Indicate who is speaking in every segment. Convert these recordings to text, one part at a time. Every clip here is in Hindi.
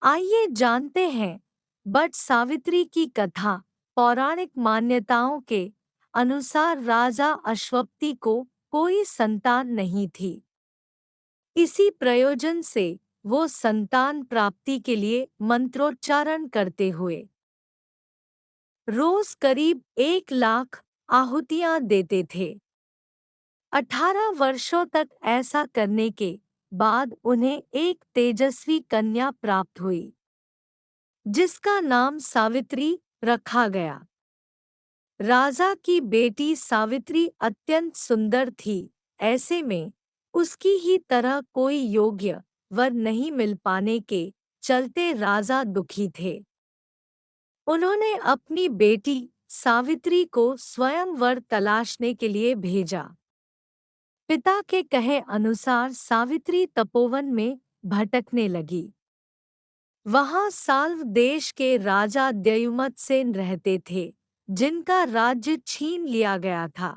Speaker 1: आइए जानते हैं बट सावित्री की कथा। पौराणिक मान्यताओं के अनुसार राजा अश्वपति को कोई संतान नहीं थी। इसी प्रयोजन से वो संतान प्राप्ति के लिए मंत्रोच्चारण करते हुए रोज करीब 1 लाख आहुतियां देते थे। 18 वर्षों तक ऐसा करने के बाद उन्हें एक तेजस्वी कन्या प्राप्त हुई, जिसका नाम सावित्री रखा गया। राजा की बेटी सावित्री अत्यंत सुंदर थी। ऐसे में उसकी ही तरह कोई योग्य वर नहीं मिल पाने के चलते राजा दुखी थे। उन्होंने अपनी बेटी सावित्री को स्वयं वर तलाशने के लिए भेजा। पिता के कहे अनुसार सावित्री तपोवन में भटकने लगी। वहां साल्व देश के राजा द्युमत्सेन रहते थे, जिनका राज्य छीन लिया गया था।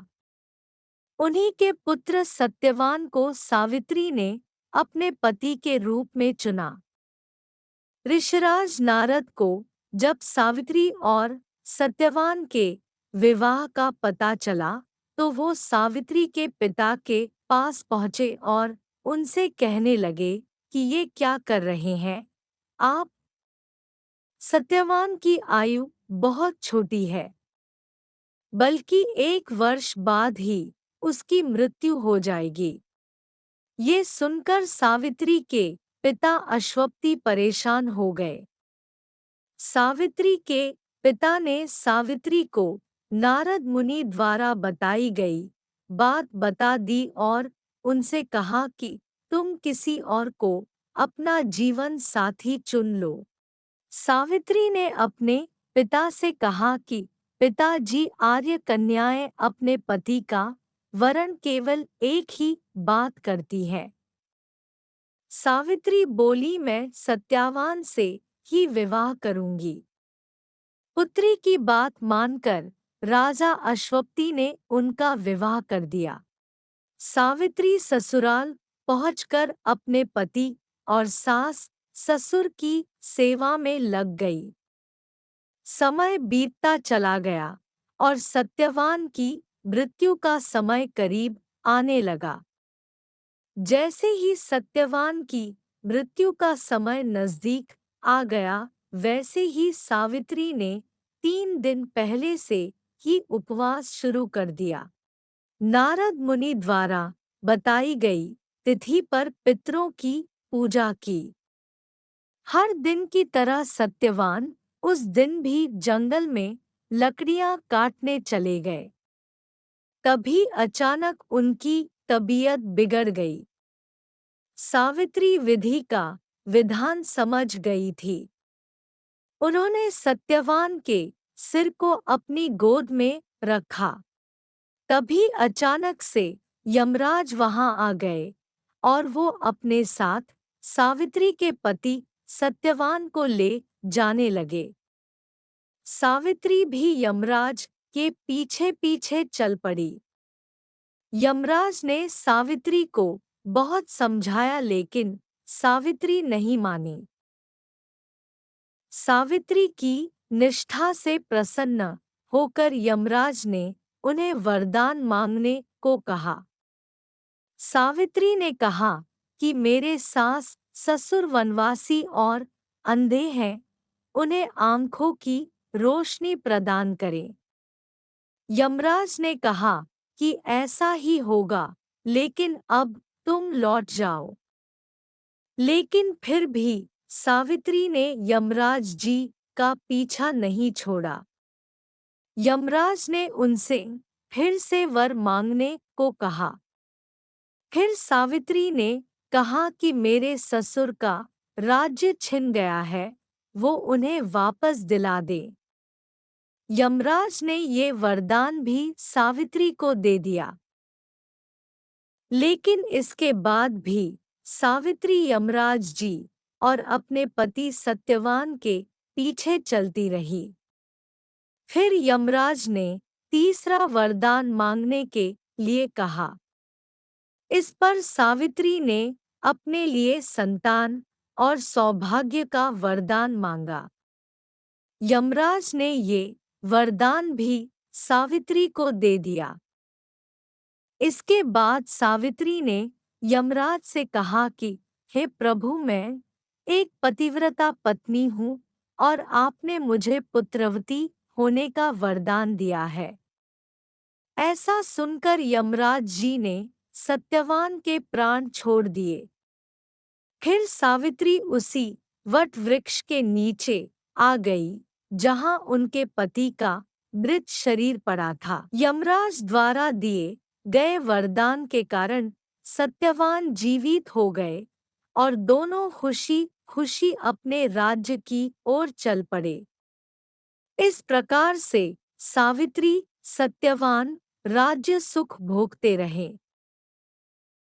Speaker 1: उन्हीं के पुत्र सत्यवान को सावित्री ने अपने पति के रूप में चुना। ऋषिराज नारद को जब सावित्री और सत्यवान के विवाह का पता चला तो वो सावित्री के पिता के पास पहुँचे और उनसे कहने लगे कि ये क्या कर रहे हैं आप? सत्यवान की आयु बहुत छोटी है, बल्कि 1 वर्ष बाद ही उसकी मृत्यु हो जाएगी। ये सुनकर सावित्री के पिता अश्वपति परेशान हो गए। सावित्री के पिता ने सावित्री को नारद मुनि द्वारा बताई गई बात बता दी और उनसे कहा कि तुम किसी और को अपना जीवन साथी चुन लो। सावित्री ने अपने पिता से कहा कि पिताजी, आर्य कन्याएं अपने पति का वरण केवल एक ही बात करती है। सावित्री बोली, मैं सत्यवान से ही विवाह करूंगी। पुत्री की बात मानकर राजा अश्वपति ने उनका विवाह कर दिया। सावित्री ससुराल पहुंचकर अपने पति और सास ससुर की सेवा में लग गई। समय बीतता चला गया और सत्यवान की मृत्यु का समय करीब आने लगा। जैसे ही सत्यवान की मृत्यु का समय नजदीक आ गया, वैसे ही सावित्री ने 3 दिन पहले से ही उपवास शुरू कर दिया। नारद मुनि द्वारा बताई गई तिथि पर पितरों की पूजा की। हर दिन की तरह सत्यवान उस दिन भी जंगल में लकड़ियां काटने चले गए। तभी अचानक उनकी तबीयत बिगड़ गई। सावित्री विधि का विधान समझ गई थी। उन्होंने सत्यवान के सिर को अपनी गोद में रखा। तभी अचानक से यमराज वहां आ गए और वो अपने साथ सावित्री के पति सत्यवान को ले जाने लगे। सावित्री भी यमराज के पीछे पीछे चल पड़ी। यमराज ने सावित्री को बहुत समझाया, लेकिन सावित्री नहीं मानी। सावित्री की निष्ठा से प्रसन्न होकर यमराज ने उन्हें वरदान मांगने को कहा। सावित्री ने कहा कि मेरे सास ससुर वनवासी और अंधे हैं, उन्हें आंखों की रोशनी प्रदान करें। यमराज ने कहा कि ऐसा ही होगा, लेकिन अब तुम लौट जाओ। लेकिन फिर भी सावित्री ने यमराज जी का पीछा नहीं छोड़ा। यमराज ने उनसे फिर से वर मांगने को कहा। फिर सावित्री ने कहा कि मेरे ससुर का राज्य छिन गया है, वो उन्हें वापस दिला दे। यमराज ने ये वरदान भी सावित्री को दे दिया। लेकिन इसके बाद भी सावित्री यमराज जी और अपने पति सत्यवान के पीछे चलती रही। फिर यमराज ने तीसरा वरदान मांगने के लिए कहा। इस पर सावित्री ने अपने लिए संतान और सौभाग्य का वरदान मांगा। यमराज ने ये वरदान भी सावित्री को दे दिया। इसके बाद सावित्री ने यमराज से कहा कि हे प्रभु, मैं एक पतिव्रता पत्नी हूँ और आपने मुझे पुत्रवती होने का वरदान दिया है। ऐसा सुनकर यमराज जी ने सत्यवान के प्राण छोड़ दिए। फिर सावित्री उसी वट वृक्ष के नीचे आ गई जहां उनके पति का मृत शरीर पड़ा था। यमराज द्वारा दिए गए वरदान के कारण सत्यवान जीवित हो गए और दोनों खुशी खुशी अपने राज्य की ओर चल पड़े। इस प्रकार से सावित्री सत्यवान राज्य सुख भोगते रहे।